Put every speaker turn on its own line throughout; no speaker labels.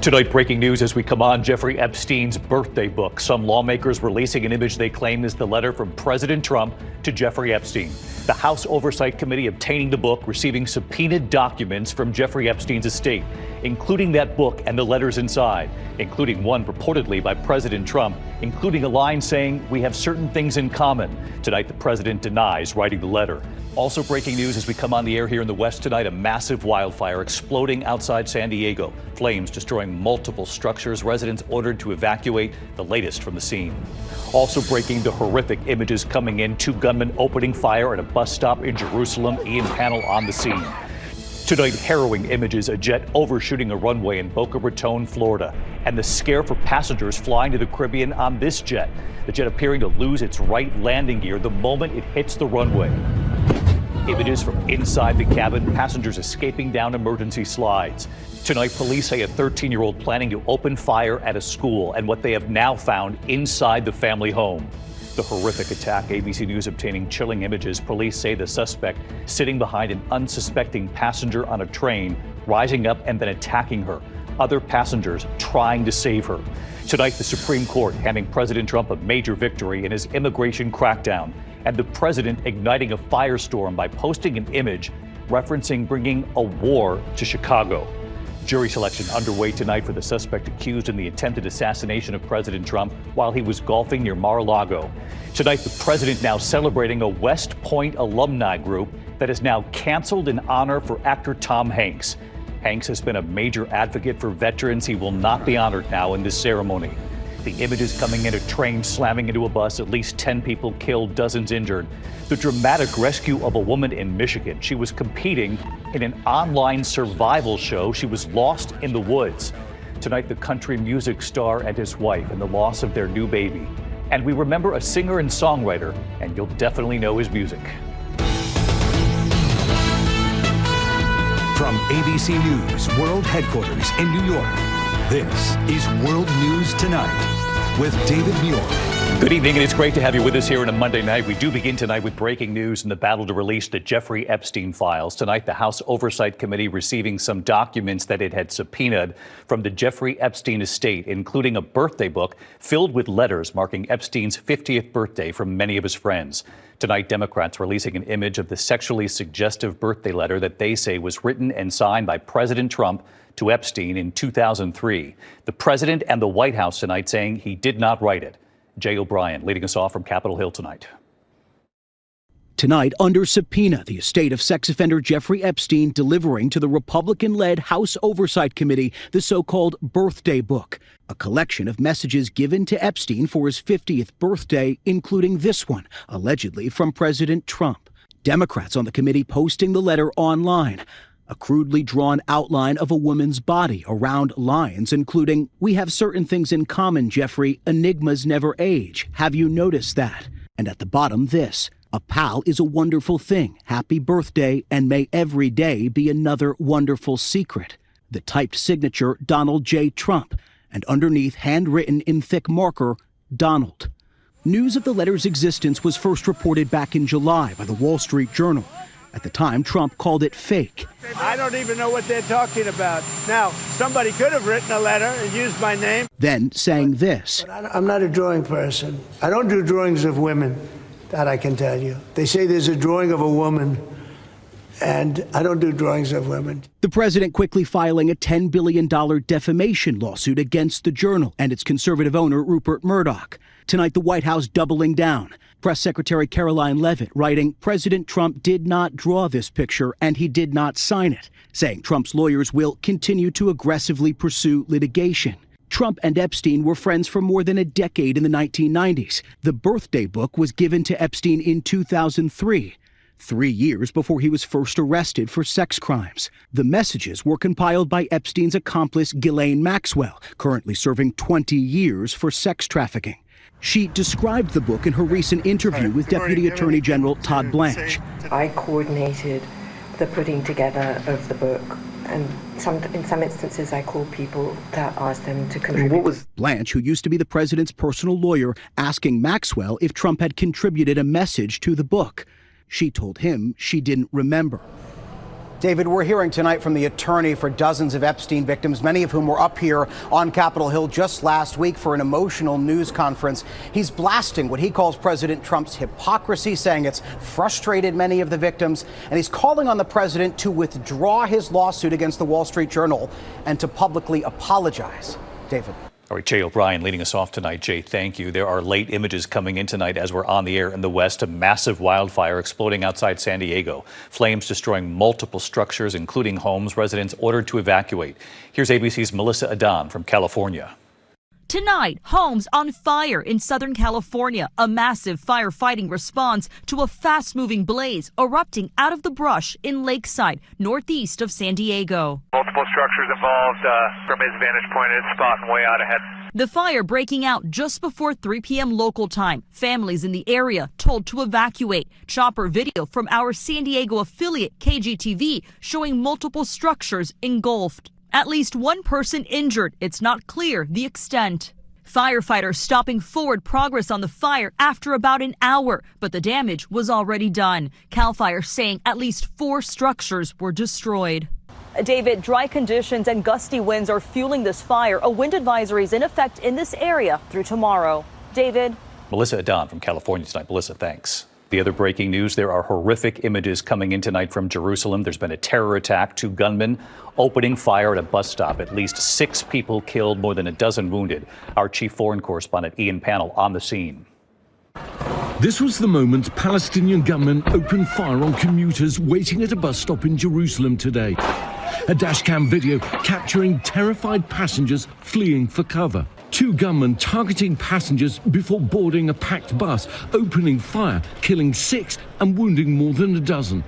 Tonight, breaking news as we come on Jeffrey Epstein's birthday book. Some lawmakers releasing an image they claim is the letter from President Trump to Jeffrey Epstein. The House Oversight Committee obtaining the book, receiving subpoenaed documents from Jeffrey Epstein's estate, including that book and the letters inside, including one reportedly by President Trump, including a line saying, "We have certain things in common." Tonight, the president denies writing the letter. Also breaking news as we come on the air here in the West tonight, a massive wildfire exploding outside San Diego. Flames destroying multiple structures. Residents ordered to evacuate, the latest from the scene. Also breaking, the horrific images coming in. Two gunmen opening fire at a bus stop in Jerusalem. Ian Panel on the scene. Tonight, harrowing images, a jet overshooting a runway in Boca Raton, Florida, and the scare for passengers flying to the Caribbean on this jet. The jet appearing to lose its right landing gear the moment it hits the runway. Images from inside the cabin, passengers escaping down emergency slides. Tonight, police say a 13-year-old planning to open fire at a school and what they have now found inside the family home. The horrific attack, ABC News obtaining chilling images. Police say the suspect sitting behind an unsuspecting passenger on a train, rising up and then attacking her. Other passengers trying to save her. Tonight, the Supreme Court handing President Trump a major victory in his immigration crackdown, and the president igniting a firestorm by posting an image referencing bringing a war to Chicago. Jury selection underway tonight for the suspect accused in the attempted assassination of President Trump while he was golfing near Mar-a-Lago. Tonight, the president now celebrating a West Point alumni group that is now canceled in honor for actor Tom Hanks. Hanks has been a major advocate for veterans. He will not be honored now in this ceremony. The images coming in, a train slamming into a bus, at least 10 people killed, dozens injured. The dramatic rescue of a woman in Michigan. She was competing in an online survival show. She was lost in the woods. Tonight, the country music star and his wife and the loss of their new baby. And we remember a singer and songwriter, and you'll definitely know his music.
From ABC News World Headquarters in New York, this is World News Tonight with David Muir.
Good evening, and it's great to have you with us here on a Monday night. We do begin tonight with breaking news in the battle to release the Jeffrey Epstein files. Tonight, the House Oversight Committee receiving some documents that it had subpoenaed from the Jeffrey Epstein estate, including a birthday book filled with letters marking Epstein's 50th birthday from many of his friends. Tonight, Democrats releasing an image of the sexually suggestive birthday letter that they say was written and signed by President Trump to Epstein in 2003. The president and the White House tonight saying he did not write it. Jay O'Brien leading us off from Capitol Hill tonight.
Tonight, under subpoena, the estate of sex offender Jeffrey Epstein delivering to the Republican-led House Oversight Committee the so-called birthday book, a collection of messages given to Epstein for his 50th birthday, including this one, allegedly from President Trump. Democrats on the committee posting the letter online. A crudely drawn outline of a woman's body around lines, including, "We have certain things in common, Jeffrey. Enigmas never age. Have you noticed that?" And at the bottom, this, "A pal is a wonderful thing. Happy birthday, and may every day be another wonderful secret." The typed signature, Donald J. Trump, and underneath, handwritten in thick marker, Donald. News of the letter's existence was first reported back in July by the Wall Street Journal. At the time, Trump called it fake.
I don't even know what they're talking about. Now, somebody could have written a letter and used my name.
Then saying this.
I'm not a drawing person. I don't do drawings of women, that I can tell you. They say there's a drawing of a woman, and I don't do drawings of women.
The president quickly filing a $10 billion defamation lawsuit against the Journal and its conservative owner, Rupert Murdoch. Tonight, the White House doubling down. Press Secretary Caroline Leavitt writing, "President Trump did not draw this picture and he did not sign it," saying Trump's lawyers will continue to aggressively pursue litigation. Trump and Epstein were friends for more than a decade in the 1990s. The birthday book was given to Epstein in 2003. 3 years before he was first arrested for sex crimes. The messages were compiled by Epstein's accomplice Ghislaine Maxwell, currently serving 20 years for sex trafficking. She described the book in her recent interview with Deputy Attorney General Todd Blanche.
I coordinated the putting together of the book, and in some instances I called people to ask them to contribute.
Blanche, who used to be the president's personal lawyer, asking Maxwell if Trump had contributed a message to the book. She told him she didn't remember. David, we're hearing tonight from the attorney for dozens of Epstein victims, many of whom were up here on Capitol Hill just last week for an emotional news conference. He's blasting what he calls President Trump's hypocrisy, saying it's frustrated many of the victims, and he's calling on the president to withdraw his lawsuit against the Wall Street Journal and to publicly apologize. David.
All right, Jay O'Brien leading us off tonight. Jay, thank you. There are late images coming in tonight as we're on the air in the west. A massive wildfire exploding outside San Diego. Flames destroying multiple structures, including homes. Residents ordered to evacuate. Here's ABC's Melissa Adan from California.
Tonight, homes on fire in Southern California. A massive firefighting response to a fast-moving blaze erupting out of the brush in Lakeside, northeast of San Diego.
Multiple structures involved from his vantage point at his spot and way out ahead.
The fire breaking out just before 3 p.m. local time. Families in the area told to evacuate. Chopper video from our San Diego affiliate KGTV showing multiple structures engulfed. At least one person injured. It's not clear the extent. Firefighters stopping forward progress on the fire after about an hour, but the damage was already done. CAL FIRE saying at least 4 structures were destroyed.
David, dry conditions and gusty winds are fueling this fire. A wind advisory is in effect in this area through tomorrow. David.
Melissa Adan from California tonight. Melissa, thanks. The other breaking news, there are horrific images coming in tonight from Jerusalem. There's been a terror attack. 2 gunmen opening fire at a bus stop. At least 6 people killed, more than a dozen wounded. Our chief foreign correspondent, Ian Pannell, on the scene.
This was the moment Palestinian gunmen opened fire on commuters waiting at a bus stop in Jerusalem today. A dashcam video capturing terrified passengers fleeing for cover. 2 gunmen targeting passengers before boarding a packed bus, opening fire, killing 6 and wounding more than a dozen.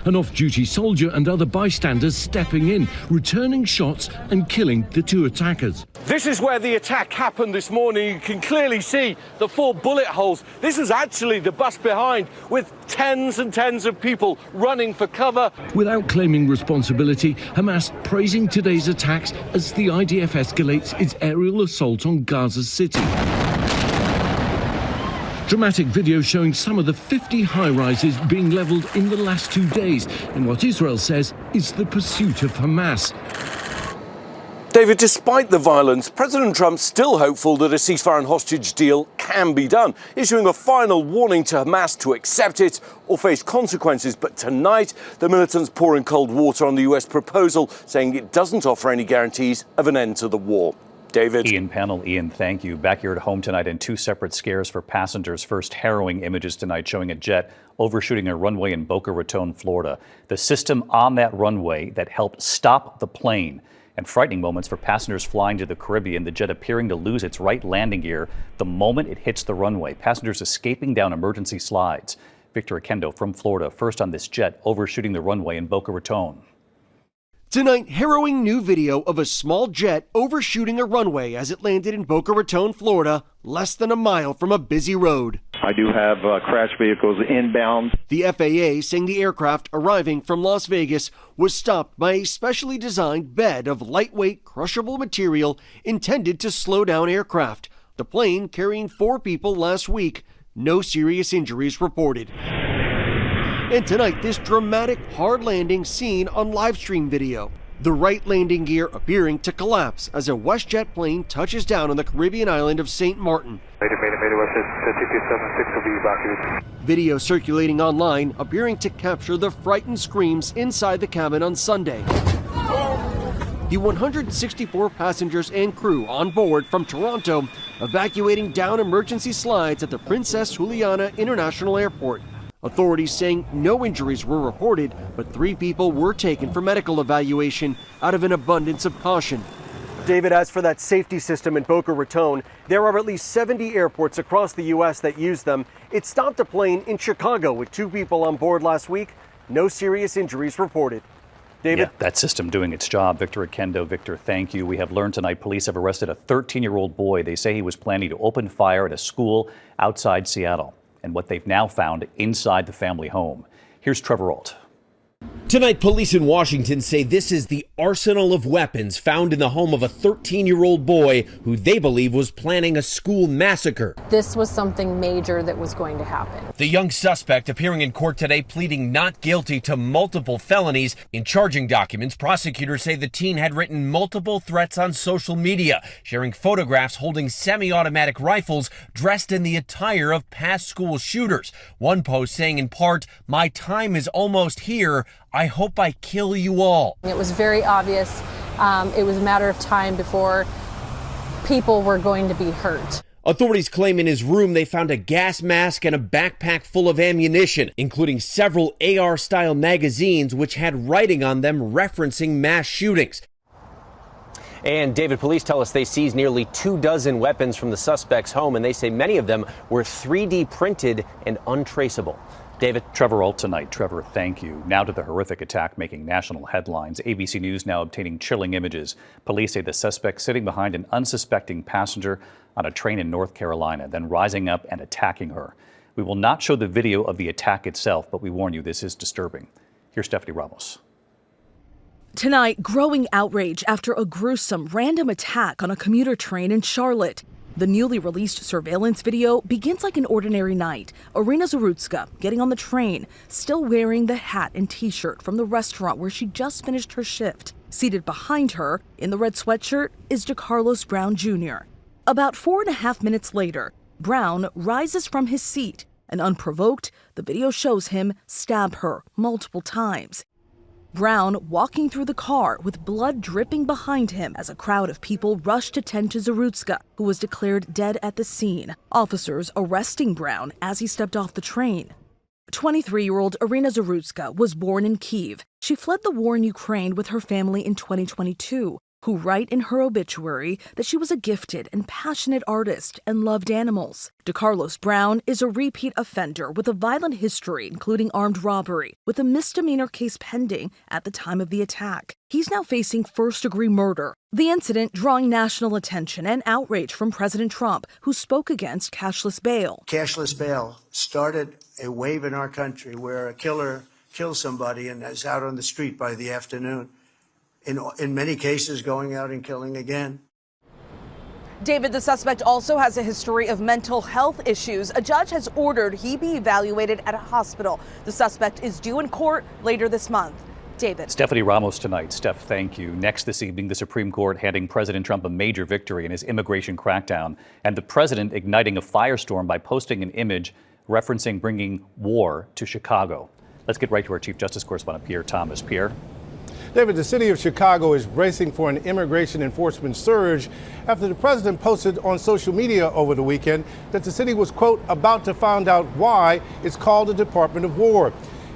An off-duty soldier and other bystanders stepping in, returning shots and killing the 2 attackers.
This is where the attack happened this morning. You can clearly see the 4 bullet holes. This is actually the bus behind, with tens and tens of people running for cover.
Without claiming responsibility, Hamas praising today's attacks as the IDF escalates its aerial assault on Gaza City. Dramatic video showing some of the 50 high-rises being leveled in the last 2 days in what Israel says is the pursuit of Hamas.
David, despite the violence, President Trump's still hopeful that a ceasefire and hostage deal can be done, issuing a final warning to Hamas to accept it or face consequences. But tonight, the militants pouring cold water on the US proposal, saying it doesn't offer any guarantees of an end to the war. David.
Ian Pannell. Ian, thank you. Back here at home tonight in 2 separate scares for passengers. First, harrowing images tonight showing a jet overshooting a runway in Boca Raton, Florida. The system on that runway that helped stop the plane. And frightening moments for passengers flying to the Caribbean, the jet appearing to lose its right landing gear the moment it hits the runway. Passengers escaping down emergency slides. Victor Oquendo from Florida, first on this jet overshooting the runway in Boca Raton.
Tonight, harrowing new video of a small jet overshooting a runway as it landed in Boca Raton, Florida, less than a mile from a busy road.
I do have crash vehicles inbound.
The FAA saying the aircraft arriving from Las Vegas was stopped by a specially designed bed of lightweight, crushable material intended to slow down aircraft. The plane carrying 4 people last week. No serious injuries reported. And tonight, this dramatic hard landing seen on live stream video. The right landing gear appearing to collapse as a WestJet plane touches down on the Caribbean island of St. Martin. Video circulating online appearing to capture the frightened screams inside the cabin on Sunday. The 164 passengers and crew on board from Toronto evacuating down emergency slides at the Princess Juliana International Airport. Authorities saying no injuries were reported, but 3 people were taken for medical evaluation out of an abundance of caution. David, as for that safety system in Boca Raton, there are at least 70 airports across the U.S. that use them. It stopped a plane in Chicago with 2 people on board last week. No serious injuries reported. David?
Yeah, that system doing its job. Victor Oquendo. Victor, thank you. We have learned tonight police have arrested a 13-year-old boy. They say he was planning to open fire at a school outside Seattle, and what they've now found inside the family home. Here's Trevor Ault.
Tonight, police in Washington say this is the arsenal of weapons found in the home of a 13-year-old boy who they believe was planning a school massacre.
This was something major that was going to happen.
The young suspect appearing in court today pleading not guilty to multiple felonies. In charging documents, prosecutors say the teen had written multiple threats on social media, sharing photographs holding semi-automatic rifles dressed in the attire of past school shooters. One post saying in part, "My time is almost here. I hope I kill you all."
It was very obvious. It was a matter of time before people were going to be hurt.
Authorities claim in his room they found a gas mask and a backpack full of ammunition, including several AR-style magazines which had writing on them referencing mass shootings.
And David, police tell us they seized nearly 24 weapons from the suspect's home, and they say many of them were 3D printed and untraceable. David.
Trevor Alt tonight. Trevor, thank you. Now to the horrific attack making national headlines. ABC News now obtaining chilling images. Police say the suspect sitting behind an unsuspecting passenger on a train in North Carolina, then rising up and attacking her. We will not show the video of the attack itself, but we warn you this is disturbing. Here's Stephanie Ramos.
Tonight, growing outrage after a gruesome random attack on a commuter train in Charlotte. The newly released surveillance video begins like an ordinary night. Irina Zarutska getting on the train, still wearing the hat and t-shirt from the restaurant where she just finished her shift. Seated behind her, in the red sweatshirt, is DeCarlos Brown Jr. About 4.5 minutes later, Brown rises from his seat, and unprovoked, the video shows him stab her multiple times. Brown walking through the car with blood dripping behind him as a crowd of people rushed to tend to Zarutska, who was declared dead at the scene. Officers arresting Brown as he stepped off the train. 23-year-old Irina Zarutska was born in Kyiv. She fled the war in Ukraine with her family in 2022, who write in her obituary that she was a gifted and passionate artist and loved animals. DeCarlos Brown is a repeat offender with a violent history, including armed robbery, with a misdemeanor case pending at the time of the attack. He's now facing first-degree murder. The incident drawing national attention and outrage from President Trump, who spoke against cashless bail.
Cashless bail started a wave in our country where a killer kills somebody and is out on the street by the afternoon. In many cases, going out and killing again.
David, the suspect also has a history of mental health issues. A judge has ordered he be evaluated at a hospital. The suspect is due in court later this month. David.
Stephanie Ramos tonight. Steph, thank you. Next this evening, the Supreme Court handing President Trump a major victory in his immigration crackdown, and the president igniting a firestorm by posting an image referencing bringing war to Chicago. Let's get right to our Chief Justice correspondent, Pierre Thomas. Pierre.
David, the city of Chicago is bracing for an immigration enforcement surge after the president posted on social media over the weekend that the city was, quote, about to find out why it's called the Department of War.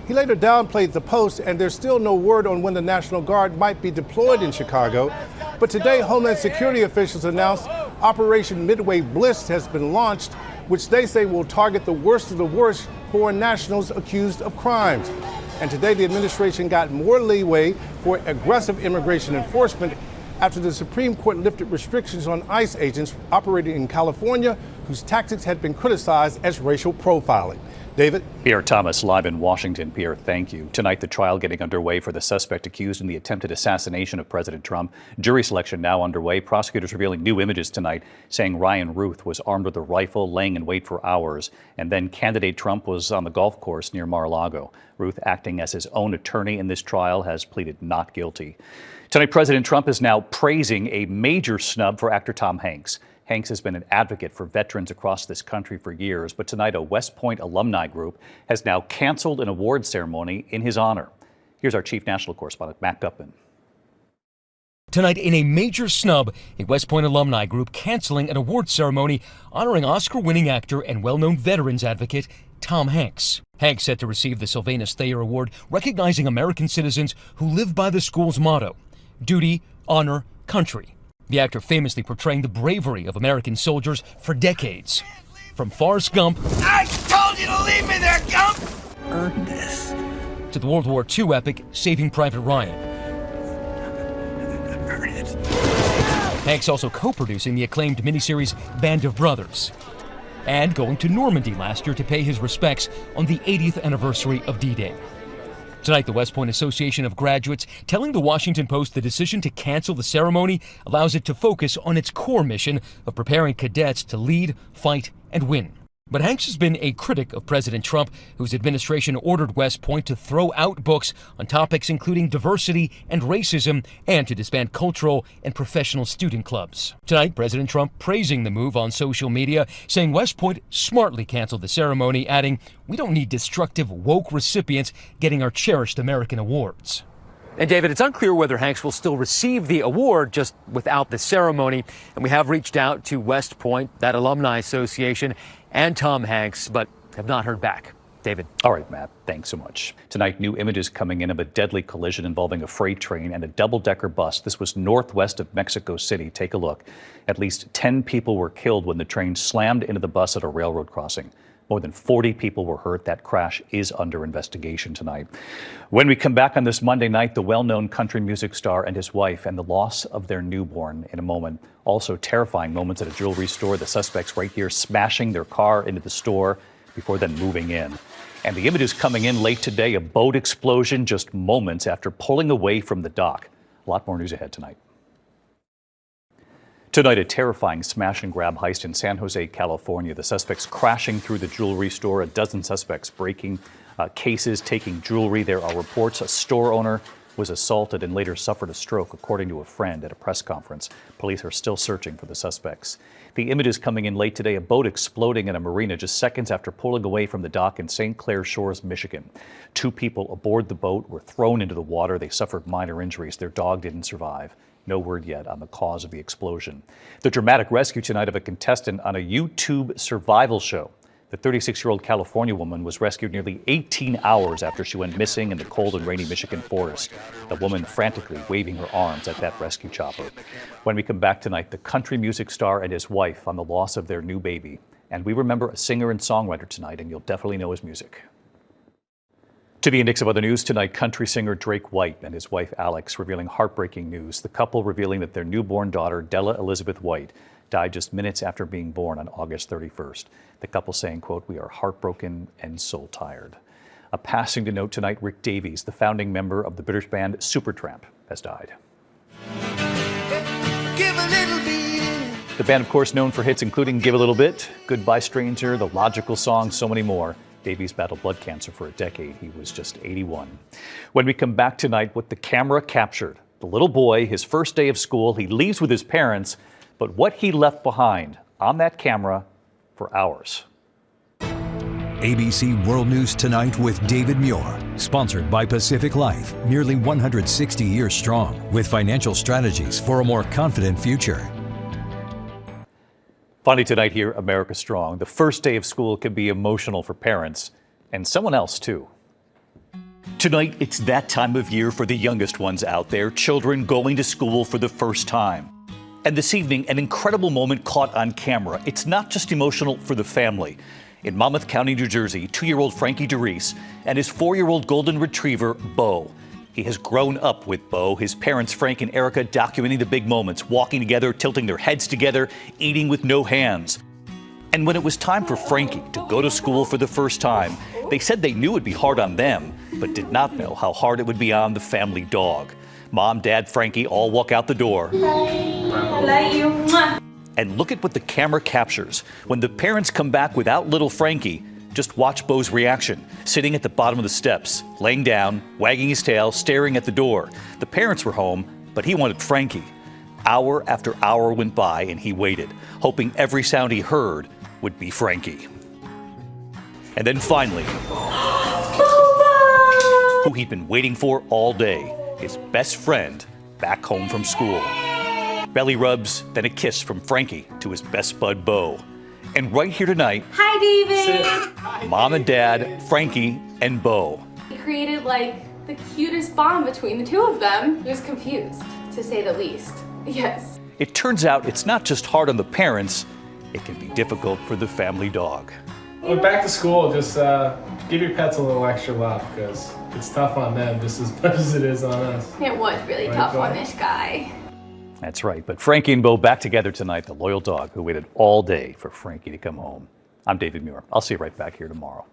He later downplayed the post, and there's still no word on when the National Guard might be deployed in Chicago. But today, Homeland Security officials announced Operation Midway Bliss has been launched, which they say will target the worst of the worst foreign nationals accused of crimes. And today, the administration got more leeway for aggressive immigration enforcement after the Supreme Court lifted restrictions on ICE agents operating in California, whose tactics had been criticized as racial profiling. David?
Pierre Thomas, live in Washington. Pierre, thank you. Tonight, the trial getting underway for the suspect accused in the attempted assassination of President Trump. Jury selection now underway. Prosecutors revealing new images tonight, saying Ryan Ruth was armed with a rifle, laying in wait for hours, and then candidate Trump was on the golf course near Mar-a-Lago. Ruth, acting as his own attorney in this trial, has pleaded not guilty. Tonight, President Trump is now praising a major snub for actor Tom Hanks. Hanks has been an advocate for veterans across this country for years, but tonight a West Point alumni group has now canceled an award ceremony in his honor. Here's our chief national correspondent, Matt Gutman.
Tonight, in a major snub, a West Point alumni group canceling an award ceremony honoring Oscar-winning actor and well-known veterans advocate Tom Hanks. Hanks set to receive the Sylvanus Thayer Award, recognizing American citizens who live by the school's motto, duty, honor, country. The actor famously portraying the bravery of American soldiers for decades. From Forrest Gump,
I told you to leave me there, Gump!
Earn this, to the World War II epic Saving Private Ryan.
Earn it.
Hanks also co-producing the acclaimed miniseries Band of Brothers, and going to Normandy last year to pay his respects on the 80th anniversary of D-Day. Tonight, the West Point Association of Graduates telling the Washington Post the decision to cancel the ceremony allows it to focus on its core mission of preparing cadets to lead, fight, and win. But Hanks has been a critic of President Trump, whose administration ordered West Point to throw out books on topics including diversity and racism and to disband cultural and professional student clubs. Tonight, President Trump praising the move on social media, saying West Point smartly canceled the ceremony, adding, "We don't need destructive, woke recipients getting our cherished American awards."
And David, it's unclear whether Hanks will still receive the award just without the ceremony. And we have reached out to West Point, that alumni association, and Tom Hanks, but have not heard back. David.
All right, Matt, thanks so much. Tonight, new images coming in of a deadly collision involving a freight train and a double-decker bus. This was northwest of Mexico City. Take a look. At least 10 people were killed when the train slammed into the bus at a railroad crossing. More than 40 people were hurt. That crash is under investigation tonight. When we come back on this Monday night, the well-known country music star and his wife and the loss of their newborn in a moment. Also terrifying moments at a jewelry store. The suspects right here smashing their car into the store before then moving in. And the images coming in late today, a boat explosion just moments after pulling away from the dock. A lot more news ahead tonight. Tonight, a terrifying smash and grab heist in San Jose, California. The suspects crashing through the jewelry store, a dozen suspects breaking cases, taking jewelry. There are reports a store owner was assaulted and later suffered a stroke, according to a friend at a press conference. Police are still searching for the suspects. The images coming in late today, a boat exploding in a marina just seconds after pulling away from the dock in St. Clair Shores, Michigan. 2 people aboard the boat were thrown into the water. They suffered minor injuries. Their dog didn't survive. No word yet on the cause of the explosion. The dramatic rescue tonight of a contestant on a YouTube survival show. The 36-year-old California woman was rescued nearly 18 hours after she went missing in the cold and rainy Michigan forest. The woman frantically waving her arms at that rescue chopper. When we come back tonight, the country music star and his wife on the loss of their new baby. And we remember a singer and songwriter tonight, and you'll definitely know his music. To the index of other news tonight, country singer Drake White and his wife Alex revealing heartbreaking news. The couple revealing that their newborn daughter, Della Elizabeth White, died just minutes after being born on August 31st. The couple saying, quote, "We are heartbroken and soul tired." A passing to note tonight, Rick Davies, the founding member of the British band Supertramp, has died.
Give a little bit.
The band, of course, known for hits including Give a Little Bit, Goodbye Stranger, The Logical Song, so many more. Davies battled blood cancer for a decade. He was just 81. When we come back tonight, what the camera captured. The little boy, his first day of school, he leaves with his parents, but what he left behind on that camera for hours.
ABC World News Tonight with David Muir. Sponsored by Pacific Life, nearly 160 years strong, with financial strategies for a more confident future.
Finally tonight here, America Strong. The first day of school can be emotional for parents and someone else too. Tonight, it's that time of year for the youngest ones out there, children going to school for the first time. And this evening, an incredible moment caught on camera. It's not just emotional for the family. In Monmouth County, New Jersey, 2-year-old Frankie DeReese and his 4-year-old golden retriever, Bo. He has grown up with Bo, his parents, Frank and Erica, documenting the big moments, walking together, tilting their heads together, eating with no hands. And when it was time for Frankie to go to school for the first time, they said they knew it'd be hard on them, but did not know how hard it would be on the family dog. Mom, Dad, Frankie all walk out the door. And look at what the camera captures. When the parents come back without little Frankie, just watch Bo's reaction, sitting at the bottom of the steps, laying down, wagging his tail, staring at the door. The parents were home, but he wanted Frankie. Hour after hour went by and he waited, hoping every sound he heard would be Frankie. And then finally, who he'd been waiting for all day, his best friend back home from school. Belly rubs, then a kiss from Frankie to his best bud, Bo. And right here tonight,
hi, David.
Mom and Dad, Frankie and Bo.
It created like the cutest bond between the two of them. He was confused, to say the least. Yes.
It turns out it's not just hard on the parents, it can be difficult for the family dog.
Well, back to school, just give your pets a little extra love because it's tough on them just as much as it is on us.
It was really tough on this guy.
That's right, but Frankie and Bo back together tonight, the loyal dog who waited all day for Frankie to come home. I'm David Muir. I'll see you right back here tomorrow.